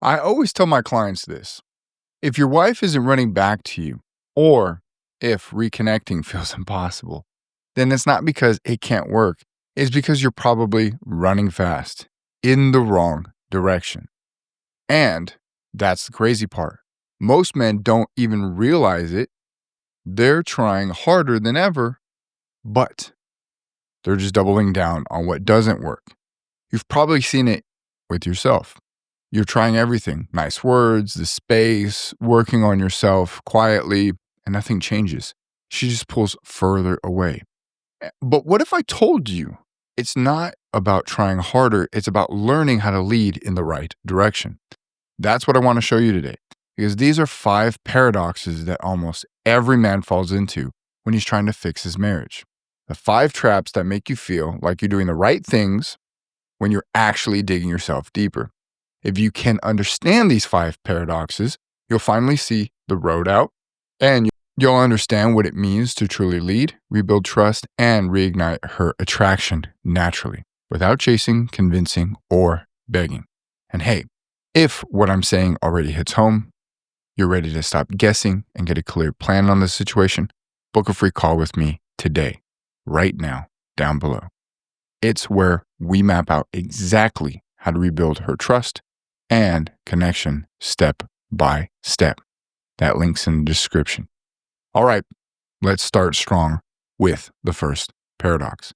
I always tell my clients this. If your wife isn't running back to you, or if reconnecting feels impossible, then it's not because it can't work. It's because you're probably running fast in the wrong direction. And that's the crazy part. Most men don't even realize it. They're trying harder than ever, but they're just doubling down on what doesn't work. You've probably seen it with yourself. You're trying everything nice words, the space, working on yourself quietly, and nothing changes. She just pulls further away. But what if I told you it's not about trying harder, it's about learning how to lead in the right direction? That's what I want to show you today, because these are 5 paradoxes that almost every man falls into when he's trying to fix his marriage. The 5 traps that make you feel like you're doing the right things when you're actually digging yourself deeper. If you can understand these 5 paradoxes, you'll finally see the road out, and you'll understand what it means to truly lead, rebuild trust, and reignite her attraction naturally, without chasing, convincing, or begging. And hey, if what I'm saying already hits home, you're ready to stop guessing and get a clear plan on the situation, book a free call with me today, right now, down below. It's where we map out exactly how to rebuild her trust and connection step by step. That link's in the description. All right, let's start strong with the first paradox.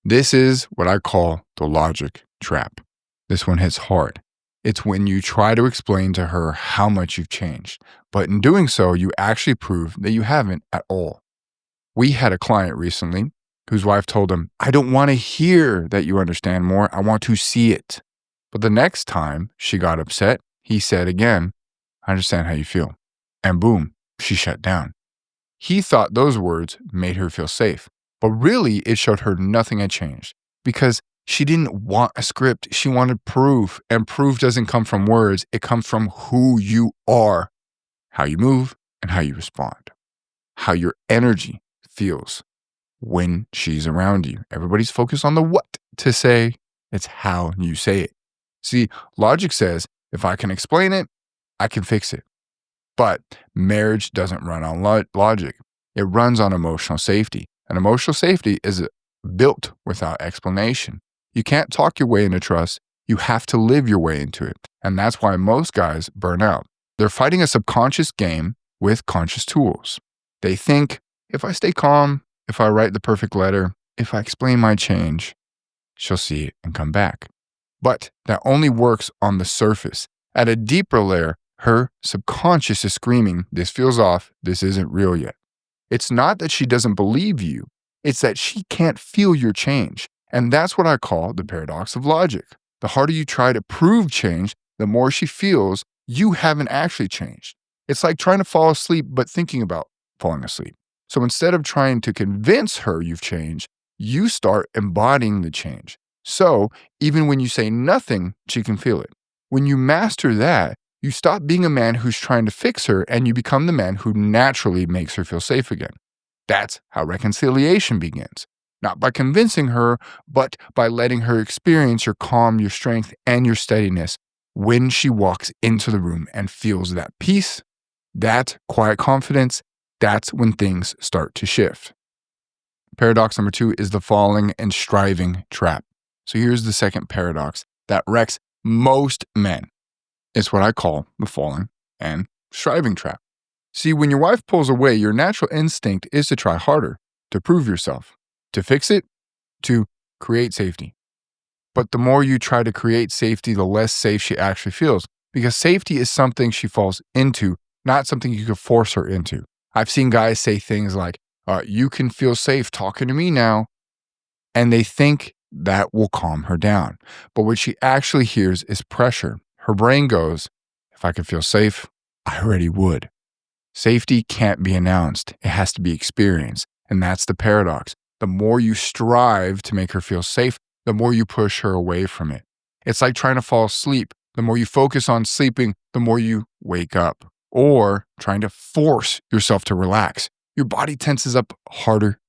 This is what I call the logic trap. This one hits hard. It's when you try to explain to her how much you've changed, but in doing so, you actually prove that you haven't at all. We had a client recently whose wife told him, "I don't want to hear that you understand more. I want to see it." But the next time she got upset, he said again, "I understand how you feel." And boom, she shut down. He thought those words made her feel safe, but really it showed her nothing had changed because she didn't want a script. She wanted proof, and proof doesn't come from words. It comes from who you are, how you move, and how you respond, how your energy feels when she's around you. Everybody's focused on the what to say. It's how you say it. See, logic says if I can explain it, I can fix it. But marriage doesn't run on logic. It runs on emotional safety. And emotional safety is built without explanation. You can't talk your way into trust. You have to live your way into it. And that's why most guys burn out. They're fighting a subconscious game with conscious tools. They think, if I stay calm, if I write the perfect letter, if I explain my change, she'll see it and come back. But that only works on the surface. At a deeper layer, her subconscious is screaming, "This feels off. This isn't real yet." It's not that she doesn't believe you. It's that she can't feel your change. And that's what I call the paradox of logic. The harder you try to prove change, the more she feels you haven't actually changed. It's like trying to fall asleep, but thinking about falling asleep. So instead of trying to convince her you've changed, you start embodying the change. So even when you say nothing, she can feel it. When you master that, you stop being a man who's trying to fix her and you become the man who naturally makes her feel safe again. That's how reconciliation begins. Not by convincing her, but by letting her experience your calm, your strength, and your steadiness when she walks into the room and feels that peace, that quiet confidence. That's when things start to shift. Paradox number 2 is the falling and striving trap. So here's the second paradox that wrecks most men. It's what I call the falling and striving trap. See, when your wife pulls away, your natural instinct is to try harder, to prove yourself, to fix it, to create safety. But the more you try to create safety, the less safe she actually feels, because safety is something she falls into, not something you could force her into. I've seen guys say things like, "You can feel safe talking to me now," and they think that will calm her down. But what she actually hears is pressure. Her brain goes, "If I could feel safe, I already would." Safety can't be announced. It has to be experienced. And that's the paradox. The more you strive to make her feel safe, the more you push her away from it. It's like trying to fall asleep. The more you focus on sleeping, the more you wake up. Or trying to force yourself to relax. Your body tenses up harder.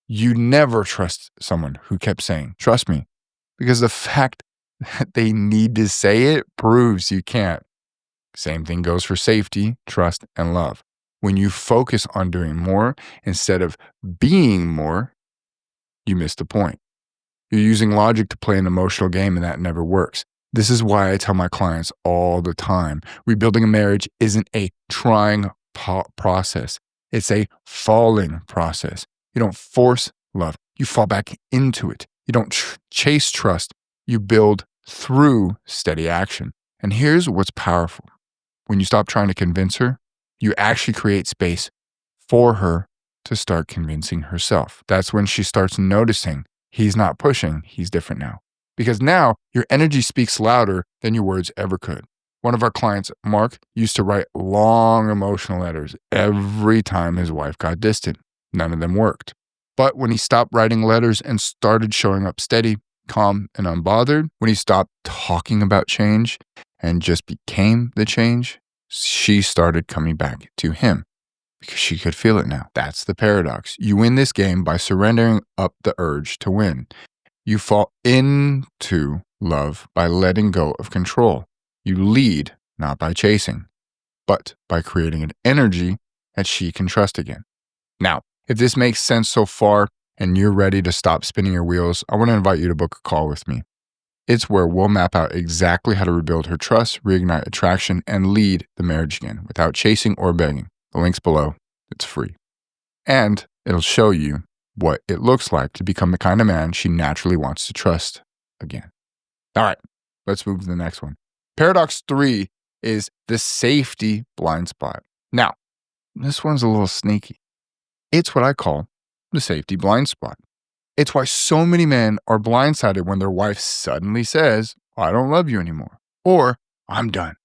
You never trust someone who kept saying, "Trust me," because the fact that they need to say it proves you can't. Same thing goes for safety, trust, and love. When you focus on doing more instead of being more, you miss the point. You're using logic to play an emotional game, and that never works. This is why I tell my clients all the time, rebuilding a marriage isn't a trying process. It's a falling process. You don't force love. You fall back into it. You don't chase trust. You build through steady action. And here's what's powerful. When you stop trying to convince her, you actually create space for her to start convincing herself. That's when she starts noticing he's not pushing, he's different now. Because now your energy speaks louder than your words ever could. One of our clients, Mark, used to write long emotional letters every time his wife got distant. None of them worked. But when he stopped writing letters and started showing up steady, calm, and unbothered, when he stopped talking about change and just became the change, she started coming back to him because she could feel it now. That's the paradox. You win this game by surrendering up the urge to win. You fall into love by letting go of control. You lead not by chasing, but by creating an energy that she can trust again. Now, if this makes sense so far and you're ready to stop spinning your wheels, I want to invite you to book a call with me. It's where we'll map out exactly how to rebuild her trust, reignite attraction, and lead the marriage again without chasing or begging. The link's below. It's free. And it'll show you what it looks like to become the kind of man she naturally wants to trust again. All right, let's move to the next one. Paradox 3 is the safety blind spot. Now, this one's a little sneaky. It's what I call the safety blind spot. It's why so many men are blindsided when their wife suddenly says, I don't love you anymore, or I'm done.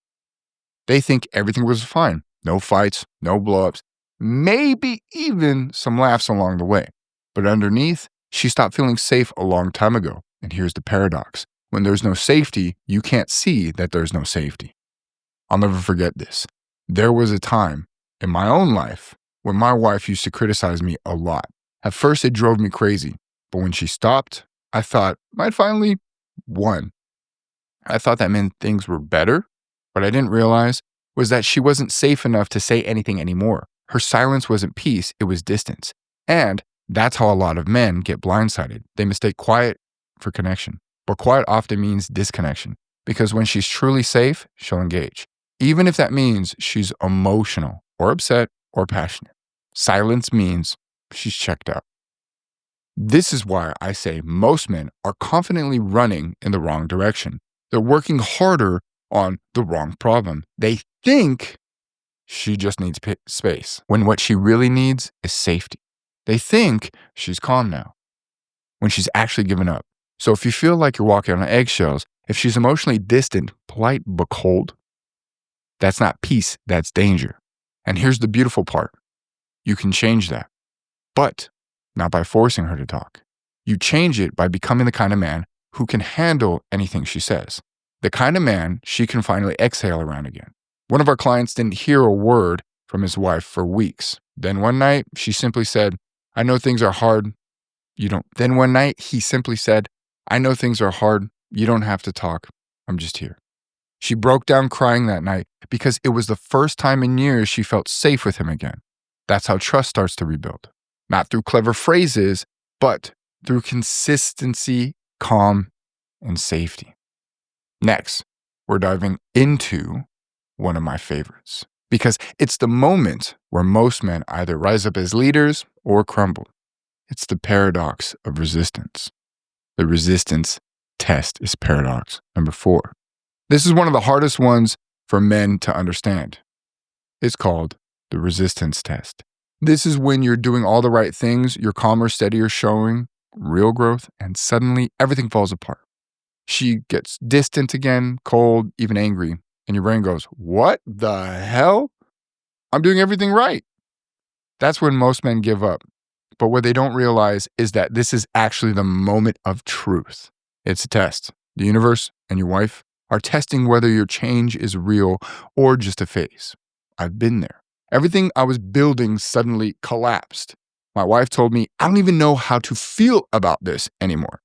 They think everything was fine. No fights, no blowups, maybe even some laughs along the way. But underneath, she stopped feeling safe a long time ago. And here's the paradox. When there's no safety, you can't see that there's no safety. I'll never forget this. There was a time in my own life when my wife used to criticize me a lot. At first, it drove me crazy. But when she stopped, I thought I'd finally won. I thought that meant things were better. What I didn't realize was that she wasn't safe enough to say anything anymore. Her silence wasn't peace, it was distance. And that's how a lot of men get blindsided. They mistake quiet for connection. But quiet often means disconnection. Because when she's truly safe, she'll engage. Even if that means she's emotional or upset or passionate. Silence means she's checked out. This is why I say most men are confidently running in the wrong direction. They're working harder on the wrong problem. They think she just needs space, when what she really needs is safety. They think she's calm now, when she's actually given up. So if you feel like you're walking on eggshells, if she's emotionally distant, polite but cold, that's not peace, that's danger. And here's the beautiful part. You can change that, but not by forcing her to talk. You change it by becoming the kind of man who can handle anything she says. The kind of man she can finally exhale around again. One of our clients didn't hear a word from his wife for weeks. Then one night, she simply said, I know things are hard. You don't. Then one night, he simply said, I know things are hard. You don't have to talk. I'm just here. She broke down crying that night because it was the first time in years she felt safe with him again. That's how trust starts to rebuild. Not through clever phrases, but through consistency, calm, and safety. Next, we're diving into one of my favorites because it's the moment where most men either rise up as leaders or crumble. It's the paradox of resistance. The resistance test is paradox number 4. This is one of the hardest ones for men to understand. It's called the resistance test. This is when you're doing all the right things, you're calmer, steadier, showing real growth, and suddenly everything falls apart. She gets distant again, cold, even angry, and your brain goes, what the hell? I'm doing everything right. That's when most men give up. But what they don't realize is that this is actually the moment of truth. It's a test. The universe and your wife are testing whether your change is real or just a phase. I've been there. Everything I was building suddenly collapsed. My wife told me, I don't even know how to feel about this anymore.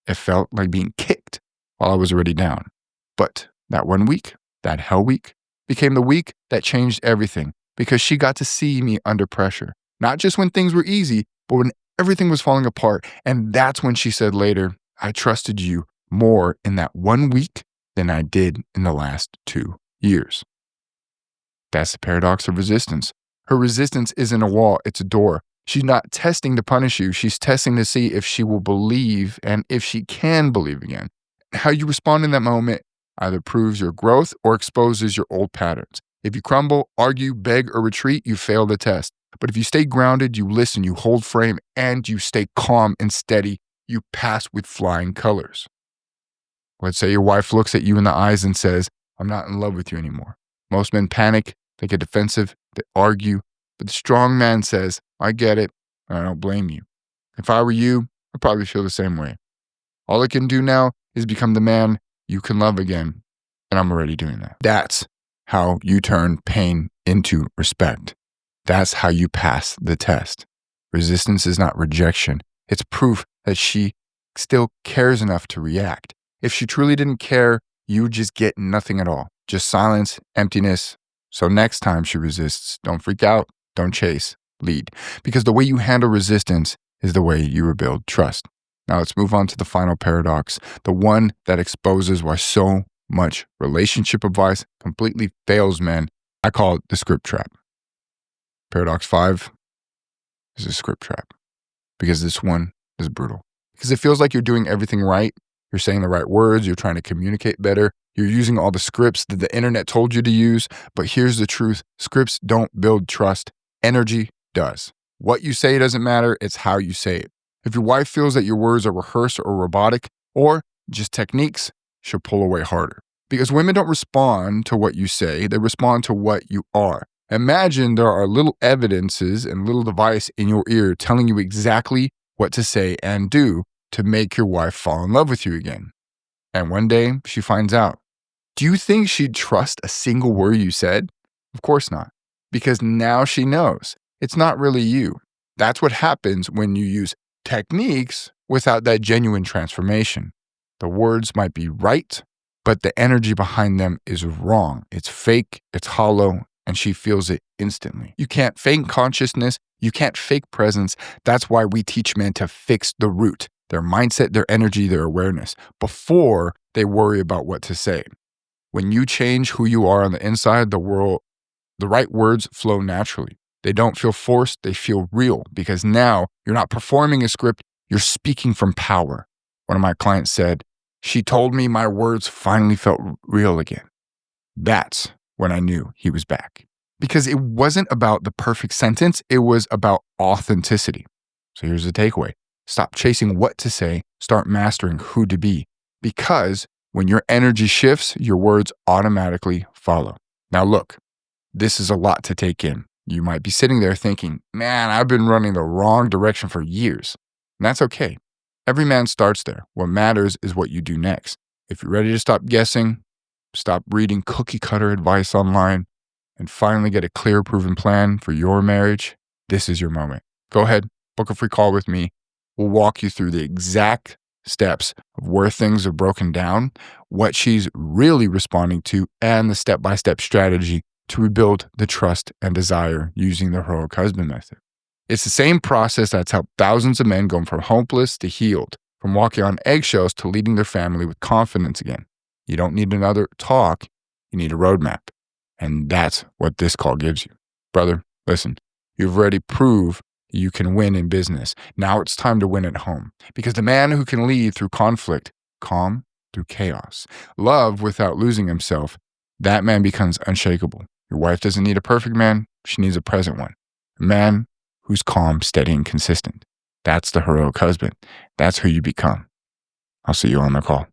It felt like being kicked while I was already down. But that one week, that hell week, became the week that changed everything because she got to see me under pressure. Not just when things were easy, but when everything was falling apart. And that's when she said later, I trusted you more in that 1 week than I did in the last 2 years. That's the paradox of resistance. Her resistance isn't a wall, it's a door. She's not testing to punish you. She's testing to see if she will believe and if she can believe again. How you respond in that moment either proves your growth or exposes your old patterns. If you crumble, argue, beg, or retreat, you fail the test. But if you stay grounded, you listen, you hold frame, and you stay calm and steady, you pass with flying colors. Let's say your wife looks at you in the eyes and says, I'm not in love with you anymore. Most men panic, they get defensive, they argue, but the strong man says, I get it, and I don't blame you. If I were you, I'd probably feel the same way. All I can do now is become the man you can love again, and I'm already doing that. That's how you turn pain into respect. That's how you pass the test. Resistance is not rejection. It's proof that she still cares enough to react. If she truly didn't care, you would just get nothing at all. Just silence, emptiness. So next time she resists, don't freak out, don't chase, lead. Because the way you handle resistance is the way you rebuild trust. Now let's move on to the final paradox, the one that exposes why so much relationship advice completely fails men. I call it the script trap. Paradox 5 is a script trap because this one is brutal. Because it feels like you're doing everything right. You're saying the right words. You're trying to communicate better. You're using all the scripts that the internet told you to use. But here's the truth. Scripts don't build trust. Energy does. What you say doesn't matter. It's how you say it. If your wife feels that your words are rehearsed or robotic or just techniques, she'll pull away harder. Because women don't respond to what you say. They respond to what you are. Imagine there are little evidences and little device in your ear telling you exactly what to say and do to make your wife fall in love with you again. And one day she finds out. Do you think she'd trust a single word you said? Of course not. Because now she knows it's not really you. That's what happens when you use techniques without that genuine transformation. The words might be right, but the energy behind them is wrong. It's fake, it's hollow, and she feels it instantly. You can't fake consciousness. You can't fake presence. That's why we teach men to fix the root, their mindset, their energy, their awareness, before they worry about what to say. When you change who you are on the inside, the right words flow naturally. They don't feel forced. They feel real because now you're not performing a script. You're speaking from power. One of my clients said, she told me my words finally felt real again. That's when I knew he was back. Because it wasn't about the perfect sentence. It was about authenticity. So here's the takeaway. Stop chasing what to say. Start mastering who to be. Because when your energy shifts, your words automatically follow. Now look, this is a lot to take in. You might be sitting there thinking, man, I've been running the wrong direction for years. And that's okay. Every man starts there. What matters is what you do next. If you're ready to stop guessing, stop reading cookie cutter advice online, and finally get a clear, proven plan for your marriage, this is your moment. Go ahead, book a free call with me. We'll walk you through the exact steps of where things are broken down, what she's really responding to, and the step-by-step strategy to rebuild the trust and desire using the heroic husband method. It's the same process that's helped thousands of men go from hopeless to healed, from walking on eggshells to leading their family with confidence again. You don't need another talk, you need a roadmap. And that's what this call gives you. Brother, listen, you've already proved you can win in business. Now it's time to win at home. Because the man who can lead through conflict, calm through chaos, love without losing himself, that man becomes unshakable. Your wife doesn't need a perfect man, she needs a present one. A man who's calm, steady, and consistent. That's the heroic husband. That's who you become. I'll see you on the call.